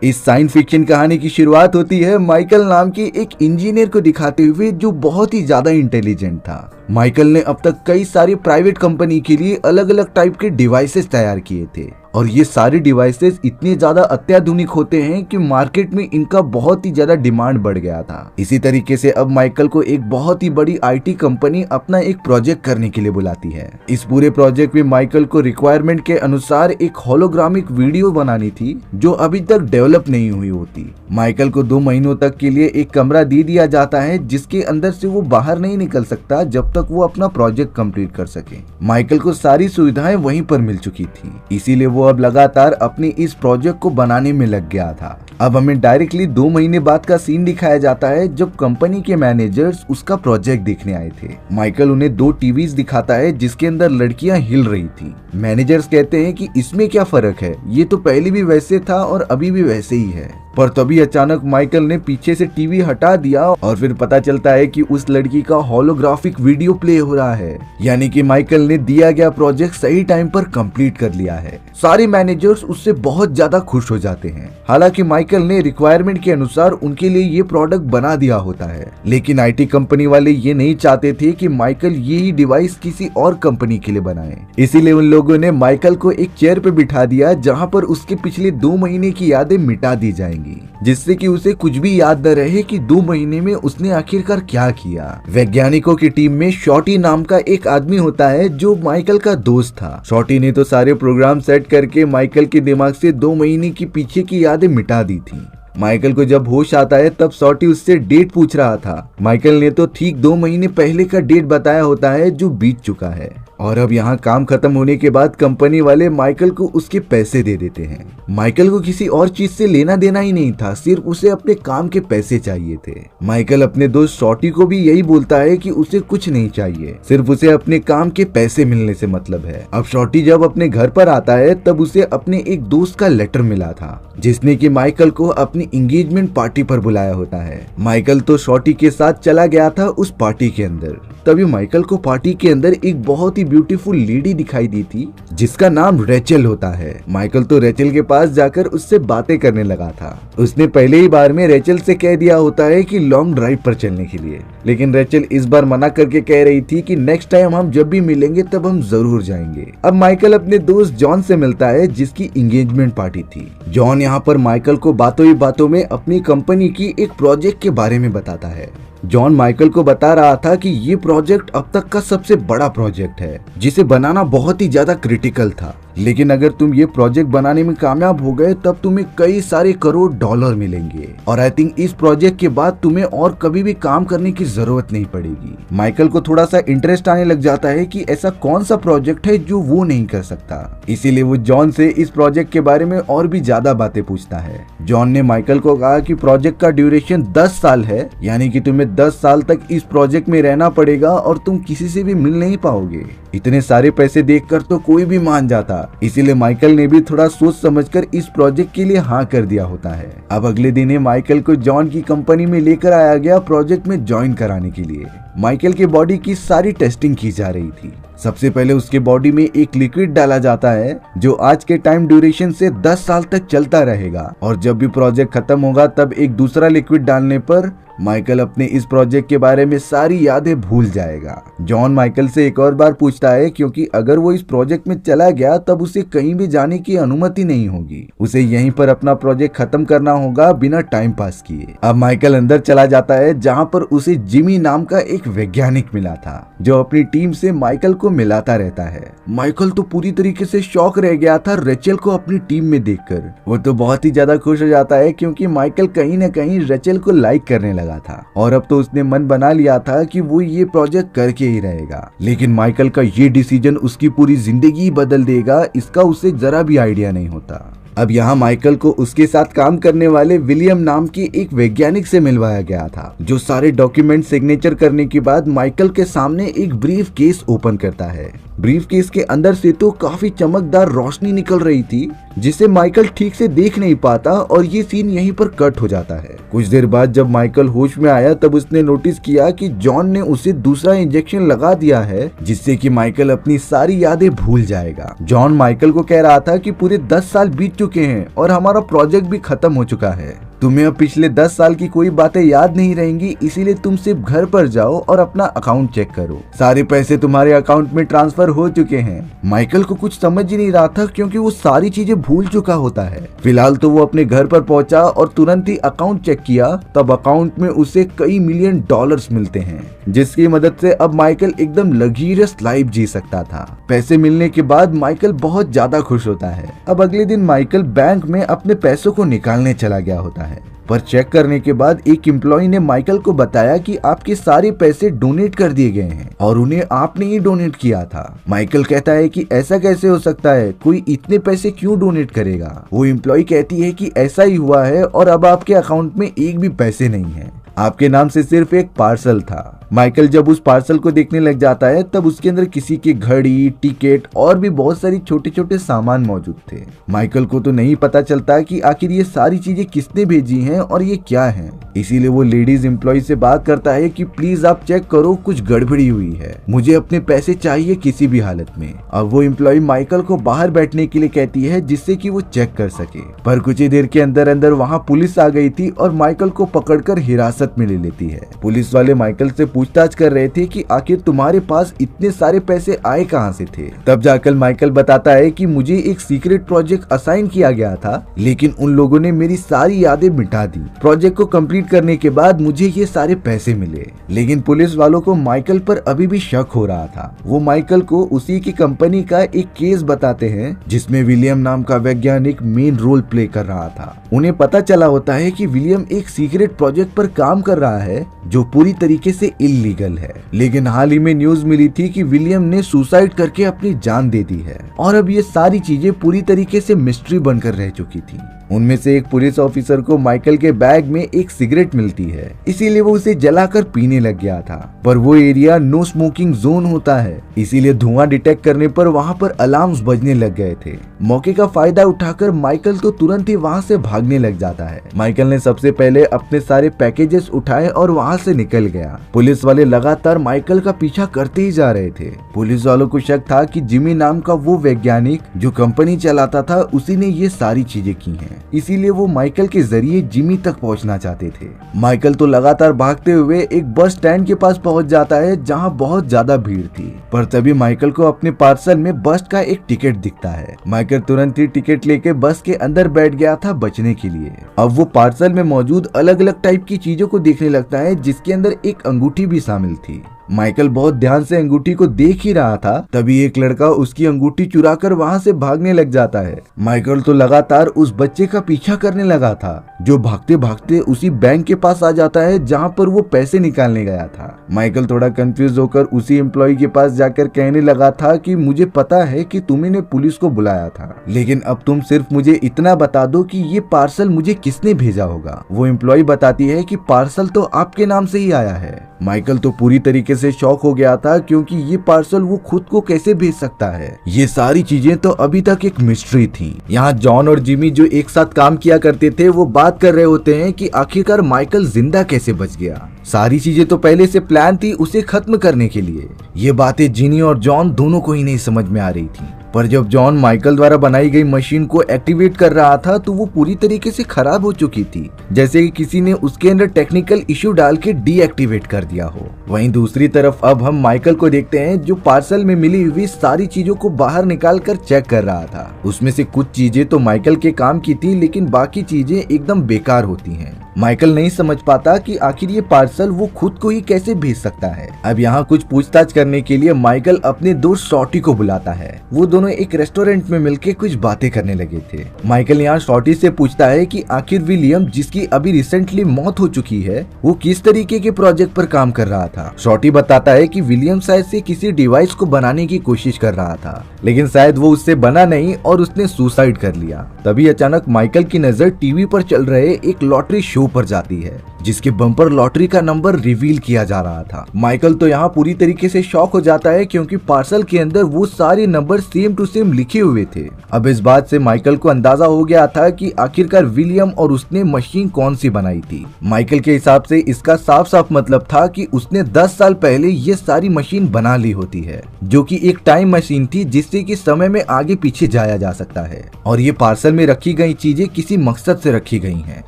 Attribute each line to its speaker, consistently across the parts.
Speaker 1: इस science fiction कहानी की शुरुआत होती है माइकल नाम के एक इंजीनियर को दिखाते हुए जो बहुत ही ज्यादा इंटेलिजेंट था। माइकल ने अब तक कई सारी प्राइवेट कंपनी के लिए अलग अलग टाइप के डिवाइसेस तैयार किए थे और ये सारे डिवाइसेस इतने ज्यादा अत्याधुनिक होते हैं कि मार्केट में इनका बहुत ही ज्यादा डिमांड बढ़ गया था। इसी तरीके से अब माइकल को एक बहुत ही बड़ी आईटी कंपनी अपना एक प्रोजेक्ट करने के लिए बुलाती है। इस पूरे प्रोजेक्ट में माइकल को रिक्वायरमेंट के अनुसार एक होलोग्रामिक वीडियो बनानी थी जो अभी तक डेवलप नहीं हुई होती। माइकल को 2 महीनों तक के लिए एक कमरा दे दिया जाता है जिसके अंदर से वो बाहर नहीं निकल सकता जब तक वो अपना प्रोजेक्ट कंप्लीट कर सके। माइकल को सारी सुविधाएं वहीं पर मिल चुकी थी, इसीलिए वो अब लगातार अपने इस प्रोजेक्ट को बनाने में लग गया था। अब हमें डायरेक्टली 2 महीने बाद का सीन दिखाया जाता है जब कंपनी के मैनेजर्स उसका प्रोजेक्ट देखने आए थे। माइकल उन्हें 2 टीवीज दिखाता है जिसके अंदर लड़कियां हिल रही थी। मैनेजर्स कहते हैं कि इसमें क्या फर्क है, ये तो पहले भी वैसे था और अभी भी वैसे ही है। पर तभी अचानक माइकल ने पीछे से टीवी हटा दिया और फिर पता चलता है कि उस लड़की का होलोग्राफिक वीडियो प्ले हो रहा है, यानी कि माइकल ने दिया गया प्रोजेक्ट सही टाइम पर कंप्लीट कर लिया है। सारे मैनेजर्स उससे बहुत ज्यादा खुश हो जाते हैं। हालांकि माइकल ने रिक्वायरमेंट के अनुसार उनके लिए ये प्रोडक्ट बना दिया होता है, लेकिन आईटी कंपनी वाले ये नहीं चाहते थे कि माइकल ये ही डिवाइस किसी और कंपनी के लिए बनाए। इसीलिए उन लोगों ने माइकल को एक चेयर पे बिठा दिया जहाँ पर उसके पिछले 2 महीने की यादें मिटा दी जाएंगी, जिससे कि उसे कुछ भी याद न रहे कि 2 महीने में उसने आखिरकार क्या किया। वैज्ञानिकों की टीम में शॉर्टी नाम का एक आदमी होता है जो माइकल का दोस्त था। शॉर्टी ने तो सारे प्रोग्राम सेट करके माइकल के दिमाग से 2 महीने की पीछे की यादें मिटा दी थी। माइकल को जब होश आता है तब शॉर्टी उससे डेट पूछ रहा था। माइकल ने तो ठीक 2 महीने पहले का डेट बताया होता है जो बीत चुका है और अब यहाँ काम खत्म होने के बाद कंपनी वाले माइकल को उसके पैसे दे देते हैं। माइकल को किसी और चीज से लेना देना ही नहीं था, सिर्फ उसे अपने काम के पैसे चाहिए थे। माइकल अपने दोस्त शॉर्टी को भी यही बोलता है कि उसे कुछ नहीं चाहिए, सिर्फ उसे अपने काम के पैसे मिलने से मतलब है। अब शॉर्टी जब अपने घर पर आता है तब उसे अपने एक दोस्त का लेटर मिला था जिसने कि माइकल को अपनी एंगेजमेंट पार्टी पर बुलाया होता है। माइकल तो शॉर्टी के साथ चला गया था उस पार्टी के अंदर। तभी माइकल को पार्टी के अंदर एक बहुत ही ब्यूटीफुल लेडी दिखाई दी थी जिसका नाम रेचल होता है। माइकल तो रेचल के पास जाकर उससे बातें करने लगा था। उसने पहले ही बार में रेचल से कह दिया होता है कि लॉन्ग ड्राइव पर चलने के लिए, लेकिन रेचल इस बार मना करके कह रही थी कि नेक्स्ट टाइम हम जब भी मिलेंगे तब हम जरूर जाएंगे। अब माइकल अपने दोस्त जॉन से मिलता है जिसकी एंगेजमेंट पार्टी थी। जॉन यहाँ पर माइकल को बातों ही बातों में अपनी कंपनी की एक प्रोजेक्ट के बारे में बताता है। जॉन माइकल को बता रहा था कि ये प्रोजेक्ट अब तक का सबसे बड़ा प्रोजेक्ट है जिसे बनाना बहुत ही ज्यादा क्रिटिकल था, लेकिन अगर तुम ये प्रोजेक्ट बनाने में कामयाब हो गए तब तुम्हें कई सारे करोड़ डॉलर मिलेंगे और आई थिंक इस प्रोजेक्ट के बाद तुम्हें और कभी भी काम करने की जरूरत नहीं पड़ेगी। माइकल को थोड़ा सा इंटरेस्ट आने लग जाता है कि ऐसा कौन सा प्रोजेक्ट है जो वो नहीं कर सकता, इसीलिए वो जॉन से इस प्रोजेक्ट के बारे में और भी ज्यादा बातें पूछता है। जॉन ने माइकल को कहा कि प्रोजेक्ट का ड्यूरेशन 10 साल है, यानी कि तुम्हें 10 साल तक इस प्रोजेक्ट में रहना पड़ेगा और तुम किसी से भी मिल नहीं पाओगे। इतने सारे पैसे देखकर तो कोई भी मान जाता, इसीलिए माइकल ने भी थोड़ा सोच समझकर इस प्रोजेक्ट के लिए हाँ कर दिया होता है। अब अगले दिन ही माइकल को जॉन की कंपनी में लेकर आया गया प्रोजेक्ट में ज्वाइन कराने के लिए। माइकल के बॉडी की सारी टेस्टिंग की जा रही थी। सबसे पहले उसके बॉडी में एक लिक्विड डाला जाता है जो आज के टाइम ड्यूरेशन से 10 साल तक चलता रहेगा और जब भी प्रोजेक्ट खत्म होगा तब एक दूसरा लिक्विड डालने पर माइकल अपने इस प्रोजेक्ट के बारे में सारी यादें भूल जाएगा। जॉन माइकल से एक और बार पूछता है क्योंकि अगर वो इस प्रोजेक्ट में चला गया तब उसे कहीं भी जाने की अनुमति नहीं होगी, उसे यहीं पर अपना प्रोजेक्ट खत्म करना होगा बिना टाइम पास किए। अब माइकल अंदर चला जाता है जहाँ पर उसे जिमी नाम का एक वैज्ञानिक मिला था जो अपनी टीम से माइकल को मिलाता रहता है। माइकल तो पूरी तरीके से शॉक रह गया था रेचल को अपनी टीम में देखकर। वो तो बहुत ही ज्यादा खुश हो जाता है क्योंकि माइकल कहीं न कहीं रेचल को लाइक करने लगा था और अब तो उसने मन बना लिया था कि वो ये प्रोजेक्ट करके ही रहेगा। लेकिन माइकल का ये डिसीजन उसकी पूरी जिंदगी बदल देगा, इसका उसे जरा भी आइडिया नहीं होता। अब यहाँ माइकल को उसके साथ काम करने वाले विलियम नाम के एक वैज्ञानिक से मिलवाया गया था जो सारे डॉक्यूमेंट सिग्नेचर करने के बाद माइकल के सामने एक ब्रीफ केस ओपन करता है ब्रीफकेस के अंदर से तो काफी चमकदार रोशनी निकल रही थी जिसे माइकल ठीक से देख नहीं पाता और ये सीन यहीं पर कट हो जाता है। कुछ देर बाद जब माइकल होश में आया तब उसने नोटिस किया कि जॉन ने उसे दूसरा इंजेक्शन लगा दिया है जिससे कि माइकल अपनी सारी यादें भूल जाएगा। जॉन माइकल को कह रहा था कि पूरे 10 साल बीत चुके हैं और हमारा प्रोजेक्ट भी खत्म हो चुका है। तुम्हें अब पिछले 10 साल की कोई बातें याद नहीं रहेंगी, इसीलिए तुम सिर्फ घर पर जाओ और अपना अकाउंट चेक करो। सारे पैसे तुम्हारे अकाउंट में ट्रांसफर हो चुके हैं। माइकल को कुछ समझ ही नहीं रहा था क्योंकि वो सारी चीजें भूल चुका होता है। फिलहाल तो वो अपने घर पर पहुंचा और तुरंत ही अकाउंट चेक किया, तब अकाउंट में उसे कई मिलियन डॉलर्स मिलते हैं जिसकी मदद से अब माइकल एकदम लग्जरियस लाइफ जी सकता था। पैसे मिलने के बाद माइकल बहुत ज्यादा खुश होता है। अब अगले दिन माइकल बैंक में अपने पैसों को निकालने चला गया होता है, पर चेक करने के बाद एक एम्प्लॉय ने माइकल को बताया कि आपके सारे पैसे डोनेट कर दिए गए हैं और उन्हें आपने ही डोनेट किया था। माइकल कहता है कि ऐसा कैसे हो सकता है, कोई इतने पैसे क्यों डोनेट करेगा। वो एम्प्लॉय कहती है कि ऐसा ही हुआ है और अब आपके अकाउंट में एक भी पैसे नहीं है, आपके नाम से सिर्फ एक पार्सल था। माइकल जब उस पार्सल को देखने लग जाता है तब उसके अंदर किसी की घड़ी, टिकट और भी बहुत सारी छोटे छोटे सामान मौजूद थे। माइकल को तो नहीं पता चलता कि आखिर ये सारी चीजें किसने भेजी हैं और ये क्या है। इसीलिए वो लेडीज एम्प्लॉय से बात करता है कि प्लीज आप चेक करो, कुछ गड़बड़ी हुई है, मुझे अपने पैसे चाहिए किसी भी हालत में। अब वो एम्प्लॉय माइकल को बाहर बैठने के लिए कहती है जिससे कि वो चेक कर सके, पर कुछ ही देर के अंदर अंदर वहाँ पुलिस आ गई थी और माइकल को पकड़कर हिरासत में ले लेती है। पुलिस वाले माइकल से पूछताछ कर रहे थे कि आखिर तुम्हारे पास इतने सारे पैसे आए कहां से थे। तब जाकर माइकल बताता है कि मुझे एक सीक्रेट प्रोजेक्ट असाइन किया गया था, लेकिन उन लोगों ने मेरी सारी यादें मिटा दी। प्रोजेक्ट को कंप्लीट करने के बाद मुझे ये सारे पैसे मिले, लेकिन पुलिस वालों को माइकल पर अभी भी शक हो रहा था। वो माइकल को उसी की कंपनी का एक केस बताते हैं जिसमें विलियम नाम का वैज्ञानिक मेन रोल प्ले कर रहा था। उन्हें पता चला होता है कि विलियम एक सीक्रेट प्रोजेक्ट पर काम कर रहा है जो पूरी तरीके से इल्लीगल है, लेकिन हाल ही में न्यूज मिली थी कि विलियम ने सुसाइड करके अपनी जान दे दी है और अब ये सारी चीजें पूरी तरीके से मिस्ट्री बनकर रह चुकी थी। उनमें से एक पुलिस ऑफिसर को माइकल के बैग में एक सिगरेट मिलती है, इसीलिए वो उसे जलाकर पीने लग गया था, पर वो एरिया नो स्मोकिंग जोन होता है, इसीलिए धुआं डिटेक्ट करने पर वहाँ पर अलार्म्स बजने लग गए थे। मौके का फायदा उठाकर माइकल तो तुरंत ही वहाँ से भागने लग जाता है। माइकल ने सबसे पहले अपने सारे पैकेजेस उठाए और वहाँ से निकल गया। पुलिस वाले लगातार माइकल का पीछा करते ही जा रहे थे। पुलिस वालों को शक था कि जिमी नाम का वो वैज्ञानिक जो कंपनी चलाता था उसी ने ये सारी चीजें की हैं, इसीलिए वो माइकल के जरिए जिमी तक पहुंचना चाहते थे। माइकल तो लगातार भागते हुए एक बस स्टैंड के पास पहुंच जाता है जहां बहुत ज्यादा भीड़ थी, पर तभी माइकल को अपने पार्सल में बस का एक टिकट दिखता है। माइकल तुरंत ही टिकट लेके बस के अंदर बैठ गया था बचने के लिए। अब वो पार्सल में मौजूद अलग अलग टाइप की चीजों को देखने लगता है जिसके अंदर एक अंगूठी भी शामिल थी। माइकल बहुत ध्यान से अंगूठी को देख ही रहा था, तभी एक लड़का उसकी अंगूठी चुराकर वहां से भागने लग जाता है। माइकल तो लगातार उस बच्चे का पीछा करने लगा था जो भागते भागते उसी बैंक के पास आ जाता है जहां पर वो पैसे निकालने गया था। माइकल थोड़ा कंफ्यूज होकर उसी एम्प्लॉय के पास जाकर कहने लगा था कि मुझे पता है कि तुमने पुलिस को बुलाया था, लेकिन अब तुम सिर्फ मुझे इतना बता दो कि ये पार्सल मुझे किसने भेजा होगा। वो एम्प्लॉय बताती है कि पार्सल तो आपके नाम से ही आया है। माइकल तो पूरी तरीके से शॉक हो गया था क्योंकि ये पार्सल वो खुद को कैसे भेज सकता है। ये सारी चीजें तो अभी तक एक मिस्ट्री थी। यहाँ जॉन और जिमी जो एक साथ काम किया करते थे वो बात कर रहे होते हैं कि आखिरकार माइकल जिंदा कैसे बच गया। सारी चीजें तो पहले से प्लान थी उसे खत्म करने के लिए। ये बातें जिनी और जॉन दोनों को ही नहीं समझ में आ रही थी, पर जब जॉन माइकल द्वारा बनाई गई मशीन को एक्टिवेट कर रहा था तो वो पूरी तरीके से खराब हो चुकी थी, जैसे कि किसी ने उसके अंदर टेक्निकल इश्यू डाल के डीएक्टिवेट कर दिया हो। वहीं दूसरी तरफ अब हम माइकल को देखते हैं जो पार्सल में मिली हुई सारी चीजों को बाहर निकाल कर चेक कर रहा था। उसमें से कुछ चीजें तो माइकल के काम की थी, लेकिन बाकी चीजें एकदम बेकार होती हैं। माइकल नहीं समझ पाता कि आखिर ये पार्सल वो खुद को ही कैसे भेज सकता है। अब यहाँ कुछ पूछताछ करने के लिए माइकल अपने दोस्त शॉर्टी को बुलाता है। वो दोनों दोनों एक रेस्टोरेंट में मिलकर कुछ बातें करने लगे थे। माइकल यहाँ शॉर्टी से पूछता है कि आखिर विलियम, जिसकी अभी रिसेंटली मौत हो चुकी है, वो किस तरीके के प्रोजेक्ट पर काम कर रहा था। शॉर्टी बताता है कि विलियम शायद से किसी डिवाइस को बनाने की कोशिश कर रहा था, लेकिन शायद वो उससे बना नहीं और उसने सुसाइड कर लिया। तभी अचानक माइकल की नजर टीवी पर चल रहे एक लॉटरी शो पर जाती है, जिसके बम्पर लॉटरी का नंबर रिवील किया जा रहा था। माइकल तो यहाँ पूरी तरीके से शॉक हो जाता है, क्योंकि पार्सल के अंदर वो सारे नंबर सेम टू सेम लिखे हुए थे। अब इस बात से माइकल को अंदाजा हो गया था कि आखिरकार विलियम और उसने मशीन कौन सी बनाई थी। माइकल के हिसाब से इसका साफ साफ मतलब था कि उसने 10 साल पहले ये सारी मशीन बना ली होती है, जो कि एक टाइम मशीन थी जिससे कि समय में आगे पीछे जाया जा सकता है। और ये पार्सल में रखी गई चीजें किसी मकसद से रखी गई हैं,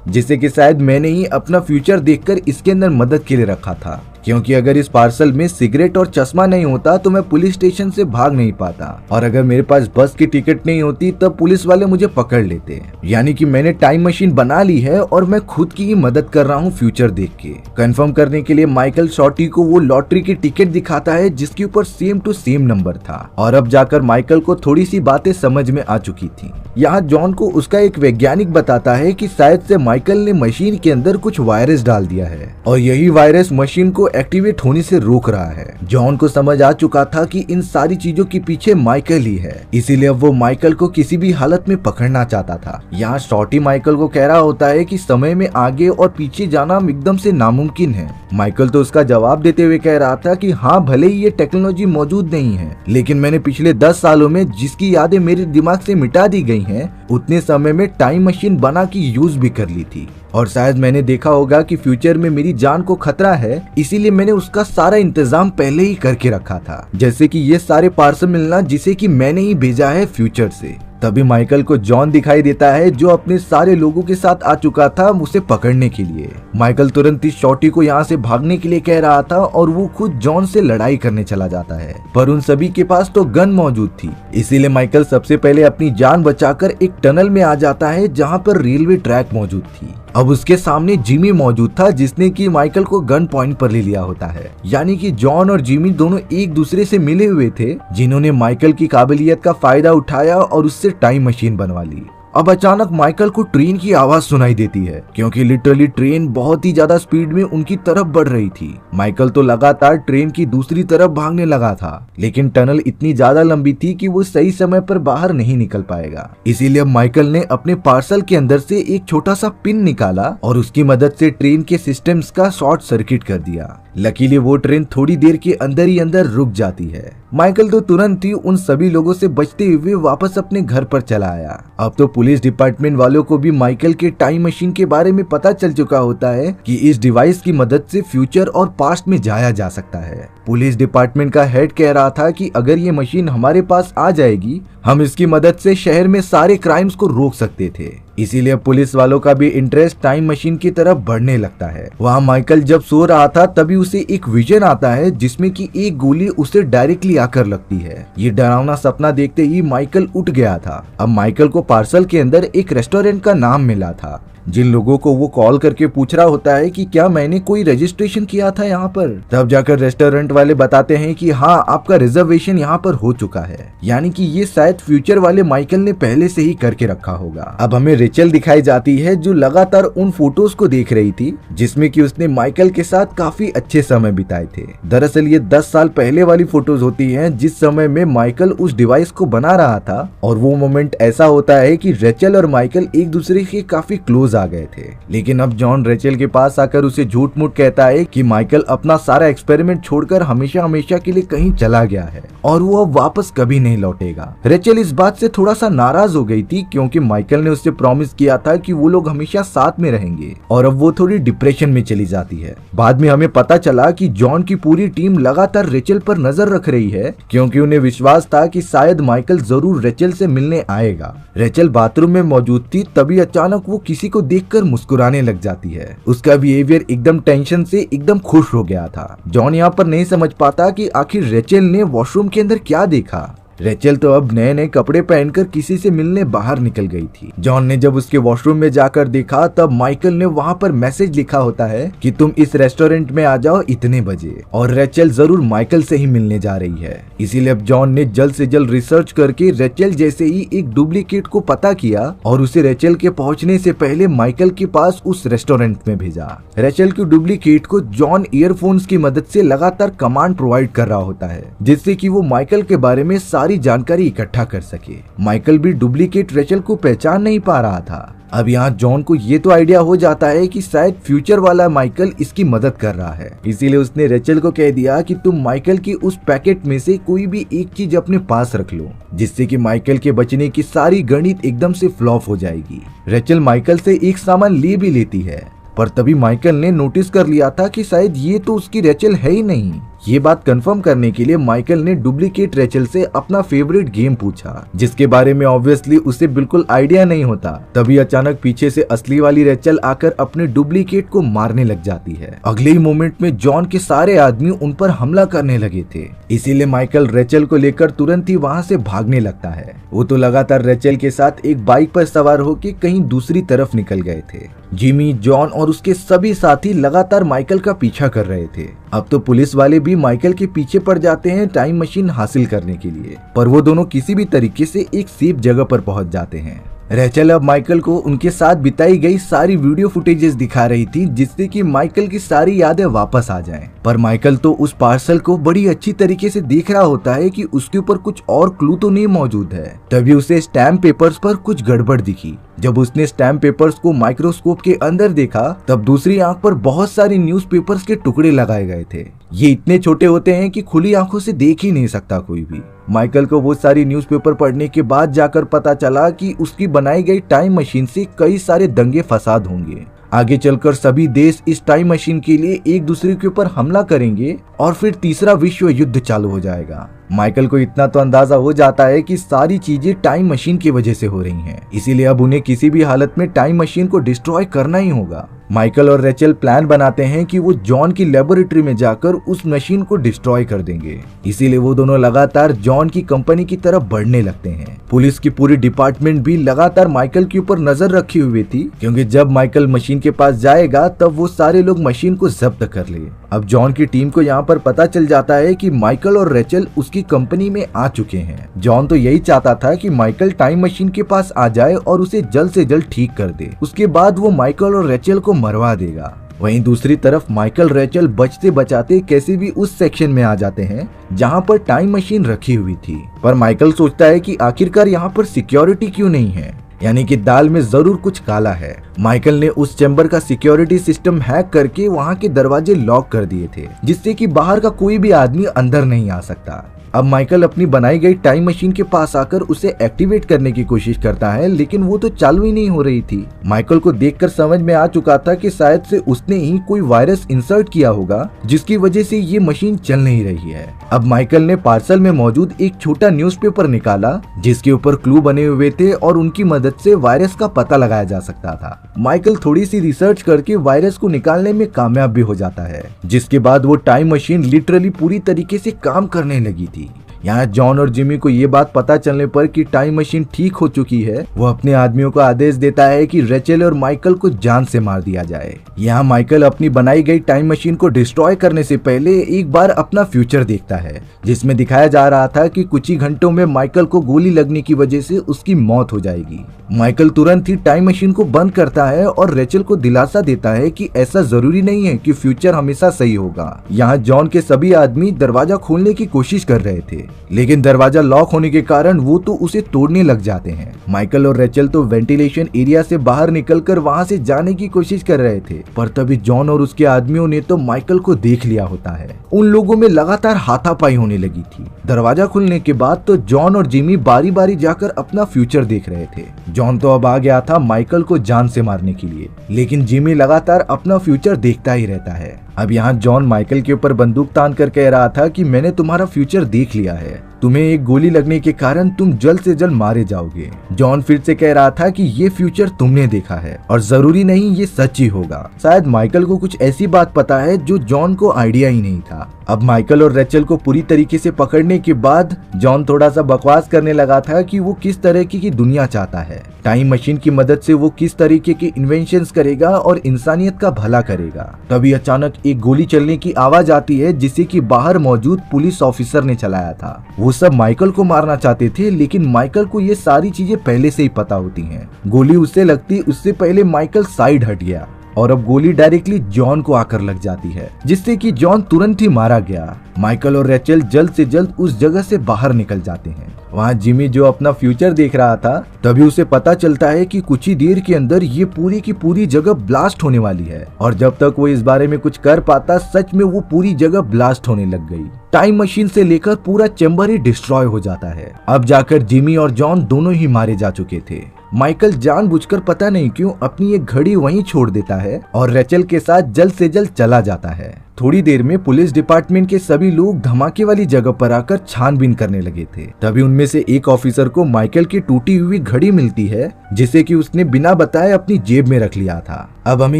Speaker 1: जिससे कि शायद मैंने ही अपना फ्यूचर देखकर इसके अंदर मदद के लिए रखा था, क्योंकि अगर इस पार्सल में सिगरेट और चश्मा नहीं होता तो मैं पुलिस स्टेशन से भाग नहीं पाता, और अगर मेरे पास बस की टिकट नहीं होती तब पुलिस वाले मुझे पकड़ लेते। यानी कि मैंने टाइम मशीन बना ली है और मैं खुद की ही मदद कर रहा हूँ फ्यूचर देख के। कंफर्म करने के लिए माइकल शॉर्टी को वो लॉटरी की टिकट दिखाता है जिसके ऊपर सेम टू सेम नंबर था, और अब जाकर माइकल को थोड़ी सी बातें समझ में आ चुकी थी। यहाँ जॉन को उसका एक वैज्ञानिक बताता है कि शायद से माइकल ने मशीन के अंदर कुछ वायरस डाल दिया है, और यही वायरस मशीन को एक्टिवेट होने से रोक रहा है। जॉन को समझ आ चुका था कि इन सारी चीजों के पीछे माइकल ही है, इसीलिए अब वो माइकल को किसी भी हालत में पकड़ना चाहता था। यहाँ शॉर्टी माइकल को कह रहा होता है कि समय में आगे और पीछे जाना एकदम से नामुमकिन है। माइकल तो उसका जवाब देते हुए कह रहा था कि हाँ, भले ही ये टेक्नोलॉजी मौजूद नहीं है, लेकिन मैंने पिछले 10 सालों में जिसकी यादें मेरे दिमाग से मिटा दी गई हैं, उतने समय में टाइम मशीन बना के यूज भी कर ली थी। और शायद मैंने देखा होगा कि फ्यूचर में मेरी जान को खतरा है, इसीलिए मैंने उसका सारा इंतजाम पहले ही करके रखा था, जैसे कि ये सारे पार्सल मिलना जिसे कि मैंने ही भेजा है फ्यूचर से। तभी माइकल को जॉन दिखाई देता है, जो अपने सारे लोगों के साथ आ चुका था उसे पकड़ने के लिए। माइकल तुरंत इस शॉर्टी को यहाँ से भागने के लिए कह रहा था और वो खुद जॉन से लड़ाई करने चला जाता है, पर उन सभी के पास तो गन मौजूद थी। इसीलिए माइकल सबसे पहले अपनी जान बचाकर एक टनल में आ जाता है जहाँ पर रेलवे ट्रैक मौजूद थी। अब उसके सामने जिमी मौजूद था, जिसने कि माइकल को गन पॉइंट पर ले लिया होता है। यानी कि जॉन और जिमी दोनों एक दूसरे से मिले हुए थे, जिन्होंने माइकल की काबिलियत का फायदा उठाया और उससे टाइम मशीन बनवा ली। अब अचानक माइकल को ट्रेन की आवाज सुनाई देती है, क्योंकि लिटरली ट्रेन बहुत ही ज्यादा स्पीड में उनकी तरफ बढ़ रही थी। माइकल तो लगातार ट्रेन की दूसरी तरफ भागने लगा था, लेकिन टनल इतनी ज्यादा लंबी थी कि वो सही समय पर बाहर नहीं निकल पाएगा। इसीलिए अब माइकल ने अपने पार्सल के अंदर से एक छोटा सा पिन निकाला और उसकी मदद से ट्रेन के सिस्टम्स का शॉर्ट सर्किट कर दिया। लकीली वो ट्रेन थोड़ी देर के अंदर ही अंदर रुक जाती है। माइकल तो तुरंत ही उन सभी लोगों से बचते हुए वापस अपने घर पर चला आया। अब तो पुलिस डिपार्टमेंट वालों को भी माइकल के टाइम मशीन के बारे में पता चल चुका होता है कि इस डिवाइस की मदद से फ्यूचर और पास्ट में जाया जा सकता है। पुलिस डिपार्टमेंट का हेड कह रहा था कि अगर ये मशीन हमारे पास आ जाएगी, हम इसकी मदद से शहर में सारे क्राइम्स को रोक सकते थे। इसीलिए पुलिस वालों का भी इंटरेस्ट टाइम मशीन की तरफ बढ़ने लगता है। वहाँ माइकल जब सो रहा था तभी उसे एक विजन आता है, जिसमें कि एक गोली उसे डायरेक्टली आकर लगती है। ये डरावना सपना देखते ही माइकल उठ गया था। अब माइकल को पार्सल के अंदर एक रेस्टोरेंट का नाम मिला था, जिन लोगों को वो कॉल करके पूछ रहा होता है कि क्या मैंने कोई रजिस्ट्रेशन किया था यहाँ पर। तब जाकर रेस्टोरेंट वाले बताते हैं कि हाँ, आपका रिजर्वेशन यहाँ पर हो चुका है। यानी कि ये शायद फ्यूचर वाले माइकल ने पहले से ही करके रखा होगा। अब हमें रेचल दिखाई जाती है, जो लगातार उन फोटोज को देख रही थी जिसमें कि उसने माइकल के साथ काफी अच्छे समय बिताए थे। दरअसल ये 10 साल पहले वाली फोटोज होती है, जिस समय में माइकल उस डिवाइस को बना रहा था। और वो मोमेंट ऐसा होता है कि रेचल और माइकल एक दूसरे के काफी क्लोज आ गए थे। लेकिन अब जॉन रेचल के पास आकर उसे झूठ मूठ कहता है कि माइकल अपना सारा एक्सपेरिमेंट छोड़कर हमेशा हमेशा के लिए कहीं चला गया है और वो अब वापस कभी नहीं लौटेगा। रेचल इस बात से थोड़ा सा नाराज हो गई थी, क्योंकि माइकल ने उससे प्रॉमिस किया था कि वो लोग हमेशा साथ में रहेंगे, और अब वो थोड़ी डिप्रेशन में चली जाती है। बाद में हमें पता चला कि जॉन की पूरी टीम लगातार रेचल पर नजर रख रही है, क्योंकि उन्हें विश्वास था कि शायद माइकल जरूर रेचल से मिलने आएगा। रेचल बाथरूम में मौजूद थी, तभी अचानक वो किसी को देखकर मुस्कुराने लग जाती है। उसका बिहेवियर एकदम टेंशन से एकदम खुश हो गया था। जॉन यहाँ पर नहीं समझ पाता कि आखिर रेचल ने वॉशरूम के अंदर क्या देखा। रेचल तो अब नए नए कपड़े पहनकर किसी से मिलने बाहर निकल गई थी। जॉन ने जब उसके वॉशरूम में जाकर देखा तब माइकल ने वहाँ पर मैसेज लिखा होता है कि तुम इस रेस्टोरेंट में आ जाओ इतने बजे, और रेचल जरूर माइकल से ही मिलने जा रही है। इसीलिए अब जॉन ने जल्द से जल्द रिसर्च करके रेचल जैसे ही एक डुप्लीकेट को पता किया और उसे रेचल के पहुंचने से पहले माइकल के पास उस रेस्टोरेंट में भेजा। रेचल की डुप्लीकेट को जॉन ईयरफोन्स की मदद से लगातार कमांड प्रोवाइड कर रहा होता है, जिससे कि वो माइकल के बारे में सारी जानकारी इकट्ठा कर सके। माइकल भी डुप्लीकेट रेचल को पहचान नहीं पा रहा था। अब यहाँ जॉन को ये तो आइडिया हो जाता है कि शायद फ्यूचर वाला माइकल इसकी मदद कर रहा है, इसीलिए उसने रेचल को कह दिया कि तुम माइकल की उस पैकेट में से कोई भी एक चीज अपने पास रख लो, जिससे कि माइकल के बचने की सारी गणित एकदम से फ्लॉप हो जाएगी। रेचल माइकल से एक सामान ले भी लेती है, पर तभी माइकल ने नोटिस कर लिया था कि शायद ये तो उसकी रेचल है ही नहीं। ये बात कंफर्म करने के लिए माइकल ने डुप्लीकेट रेचल से अपना फेवरेट गेम पूछा, जिसके बारे में ऑब्वियसली उसे बिल्कुल आइडिया नहीं होता। तभी अचानक पीछे से असली वाली रेचल आकर अपने डुप्लीकेट को मारने लग जाती है। अगले ही मोमेंट में जॉन के सारे आदमी उन पर हमला करने लगे थे, इसीलिए माइकल रेचल को लेकर तुरंत ही वहाँ से भागने लगता है। वो तो लगातार रेचल के साथ एक बाइक पर सवार होकर कहीं दूसरी तरफ निकल गए थे। जिमी, जॉन और उसके सभी साथी लगातार माइकल का पीछा कर रहे थे। अब तो पुलिस वाले भी माइकल के पीछे पड़ जाते हैं टाइम मशीन हासिल करने के लिए, पर वो दोनों किसी भी तरीके से एक सेफ जगह पर पहुंच जाते हैं। रेचल अब माइकल को उनके साथ बिताई गई सारी वीडियो फुटेजेस दिखा रही थी, जिससे कि माइकल की सारी यादें वापस आ जाएं। पर माइकल तो उस पार्सल को बड़ी अच्छी तरीके से देख रहा होता है कि उसके ऊपर कुछ और क्लू तो नहीं मौजूद है। तभी उसे स्टैम्प पेपर्स पर कुछ गड़बड़ दिखी। जब उसने स्टैम्प पेपर्स को माइक्रोस्कोप के अंदर देखा तब दूसरी आंख पर बहुत सारे न्यूज़पेपर्स के टुकड़े लगाए गए थे। ये इतने छोटे होते हैं कि खुली आंखों से देख ही नहीं सकता कोई भी। माइकल को वो सारी न्यूज़पेपर पढ़ने के बाद जाकर पता चला कि उसकी बनाई गई टाइम मशीन से कई सारे दंगे फसाद होंगे। आगे चलकर सभी देश इस टाइम मशीन के लिए एक दूसरे के ऊपर हमला करेंगे और फिर तीसरा विश्व युद्ध चालू हो जाएगा। माइकल को इतना तो अंदाजा हो जाता है कि सारी चीजें टाइम मशीन की वजह से हो रही हैं, इसीलिए अब उन्हें किसी भी हालत में टाइम मशीन को डिस्ट्रॉय करना ही होगा। माइकल और रेचल प्लान बनाते हैं कि वो जॉन की लेबोरेटरी में जाकर उस मशीन को डिस्ट्रॉय कर देंगे, इसीलिए वो दोनों लगातार जॉन की कंपनी की तरफ बढ़ने लगते हैं। पुलिस की पूरी डिपार्टमेंट भी लगातार माइकल के ऊपर नजर रखी हुई थी, क्योंकि जब माइकल मशीन के पास जाएगा तब वो सारे लोग मशीन को जब्त कर ले। अब जॉन की टीम को यहाँ पर पता चल जाता है कि माइकल और रेचल उसकी कंपनी में आ चुके हैं। जॉन तो यही चाहता था कि माइकल टाइम मशीन के पास आ जाए और उसे जल्द से जल्द ठीक कर दे, उसके बाद वो माइकल और रेचल को मरवा देगा। वहीं दूसरी तरफ माइकल रेचल बचते बचाते कैसे भी उस सेक्शन में आ जाते हैं जहां पर टाइम मशीन रखी हुई थी। पर माइकल सोचता है कि आखिरकार यहां पर सिक्योरिटी क्यों नहीं है, यानी कि दाल में जरूर कुछ काला है। माइकल ने उस चैम्बर का सिक्योरिटी सिस्टम हैक करके वहां के दरवाजे लॉक कर दिए थे, जिससे कि बाहर का कोई भी आदमी अंदर नहीं आ सकता। अब माइकल अपनी बनाई गई टाइम मशीन के पास आकर उसे एक्टिवेट करने की कोशिश करता है, लेकिन वो तो चालू ही नहीं हो रही थी। माइकल को देखकर समझ में आ चुका था कि शायद से उसने ही कोई वायरस इंसर्ट किया होगा, जिसकी वजह से ये मशीन चल नहीं रही है। अब माइकल ने पार्सल में मौजूद एक छोटा न्यूज़पेपर निकाला, जिसके ऊपर क्लू बने हुए थे और उनकी मदद से वायरस का पता लगाया जा सकता था। माइकल थोड़ी सी रिसर्च करके वायरस को निकालने में कामयाब भी हो जाता है, जिसके बाद वो टाइम मशीन लिटरली पूरी तरीके से काम करने लगी थी। यहाँ जॉन और जिमी को ये बात पता चलने पर कि टाइम मशीन ठीक हो चुकी है, वो अपने आदमियों को आदेश देता है कि रेचल और माइकल को जान से मार दिया जाए। यहाँ माइकल अपनी बनाई गई टाइम मशीन को डिस्ट्रॉय करने से पहले एक बार अपना फ्यूचर देखता है, जिसमें दिखाया जा रहा था कि कुछ ही घंटों में माइकल को गोली लगने की वजह से उसकी मौत हो जाएगी। माइकल तुरंत ही टाइम मशीन को बंद करता है और रेचल को दिलासा देता है कि ऐसा जरूरी नहीं है कि फ्यूचर हमेशा सही होगा। यहाँ जॉन के सभी आदमी दरवाजा खोलने की कोशिश कर रहे थे, लेकिन दरवाजा लॉक होने के कारण वो तो उसे तोड़ने लग जाते हैं। माइकल और रेचल तो वेंटिलेशन एरिया से बाहर निकलकर वहां से जाने की कोशिश कर रहे थे, पर तभी जॉन और उसके आदमियों ने तो माइकल को देख लिया होता है। उन लोगों में लगातार हाथापाई होने लगी थी। दरवाजा खुलने के बाद तो जॉन और जिमी बारी बारी जाकर अपना फ्यूचर देख रहे थे। जॉन तो अब आ गया था माइकल को जान से मारने के लिए, लेकिन जिमी लगातार अपना फ्यूचर देखता ही रहता है। अब यहाँ जॉन माइकल के ऊपर बंदूक तान कर कह रहा था कि मैंने तुम्हारा फ्यूचर देख लिया है, तुम्हें एक गोली लगने के कारण तुम जल्द से जल्द मारे जाओगे। जॉन फिर से कह रहा था कि ये फ्यूचर तुमने देखा है और जरूरी नहीं ये सच ही होगा। शायद माइकल को कुछ ऐसी बात पता है जो जॉन को आइडिया ही नहीं था। अब माइकल और रेचल को पूरी तरीके से पकड़ने के बाद जॉन थोड़ा सा बकवास करने लगा था कि वो किस तरह की दुनिया चाहता है। टाइम मशीन की मदद से वो किस तरीके के इन्वेंशंस करेगा और इंसानियत का भला करेगा। तभी अचानक एक गोली चलने की आवाज आती है जिसे कि बाहर मौजूद पुलिस ऑफिसर ने चलाया था। वो सब माइकल को मारना चाहते थे, लेकिन माइकल को ये सारी चीजें पहले से ही पता होती हैं। गोली उससे लगती उससे पहले माइकल साइड हट गया और अब गोली डायरेक्टली जॉन को आकर लग जाती है, जिससे कि जॉन तुरंत ही मारा गया। माइकल और रेचल जल्द से जल्द उस जगह से बाहर निकल जाते हैं। वहाँ जिमी जो अपना फ्यूचर देख रहा था, तभी उसे पता चलता है कि कुछ ही देर के अंदर ये पूरी की पूरी जगह ब्लास्ट होने वाली है और जब तक वो इस बारे में कुछ कर पाता, सच में वो पूरी जगह ब्लास्ट होने लग गई। टाइम मशीन से लेकर पूरा चैम्बर ही डिस्ट्रॉय हो जाता है। अब जाकर जिमी और जॉन दोनों ही मारे जा चुके थे। माइकल जानबूझकर पता नहीं क्यों अपनी एक घड़ी वहीं छोड़ देता है और रेचल के साथ जल्द से जल्द चला जाता है। थोड़ी देर में पुलिस डिपार्टमेंट के सभी लोग धमाके वाली जगह पर आकर छानबीन करने लगे थे। तभी उनमें से एक ऑफिसर को माइकल की टूटी हुई घड़ी मिलती है, जिसे कि उसने बिना बताए अपनी जेब में रख लिया था। अब हमें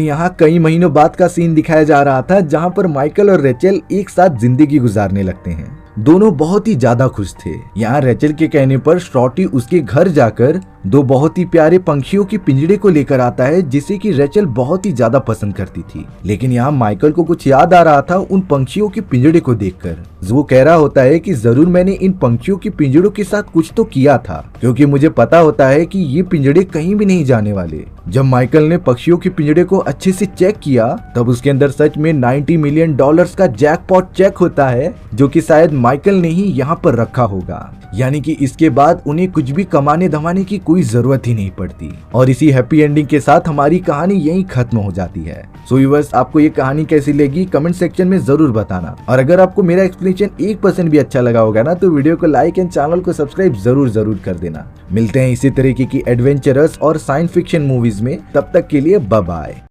Speaker 1: यहाँ कई महीनों बाद का सीन दिखाया जा रहा था, जहाँ पर माइकल और रेचल एक साथ जिंदगी गुजारने लगते हैं। दोनों बहुत ही ज्यादा खुश थे। यहाँ रेचल के कहने पर शॉर्टी उसके घर जाकर दो बहुत ही प्यारे पंछियों के पिंजड़े को लेकर आता है, जिसे कि रेचल बहुत ही ज्यादा पसंद करती थी। लेकिन यहाँ माइकल को कुछ याद आ रहा था उन पंछियों के पिंजड़े को देखकर। वो कह रहा होता है कि जरूर मैंने इन पंछियों के पिंजड़ों के साथ कुछ तो किया था, क्योंकि मुझे पता होता है कि ये पिंजड़े कहीं भी नहीं जाने वाले। जब माइकल ने पक्षियों के पिंजड़े को अच्छे से चेक किया, तब उसके अंदर सच में $90 मिलियन का जैकपॉट चेक होता है, जो कि शायद माइकल ने ही यहाँ पर रखा होगा। यानी कि इसके बाद उन्हें कुछ भी कमाने धमाने की कोई जरूरत ही नहीं पड़ती। और इसी हैप्पी एंडिंग के साथ हमारी कहानी यहीं खत्म हो जाती है। सो व्यूअर्स, आपको ये कहानी कैसी लगी कमेंट सेक्शन में जरूर बताना। और अगर आपको मेरा एक्सप्लेनेशन 1% भी अच्छा लगा होगा ना, तो वीडियो को लाइक एंड चैनल को सब्सक्राइब जरूर कर देना। मिलते हैं इसी तरीके की एडवेंचरस और साइंस फिक्शन मूवीज में, तब तक के लिए बाय बाय।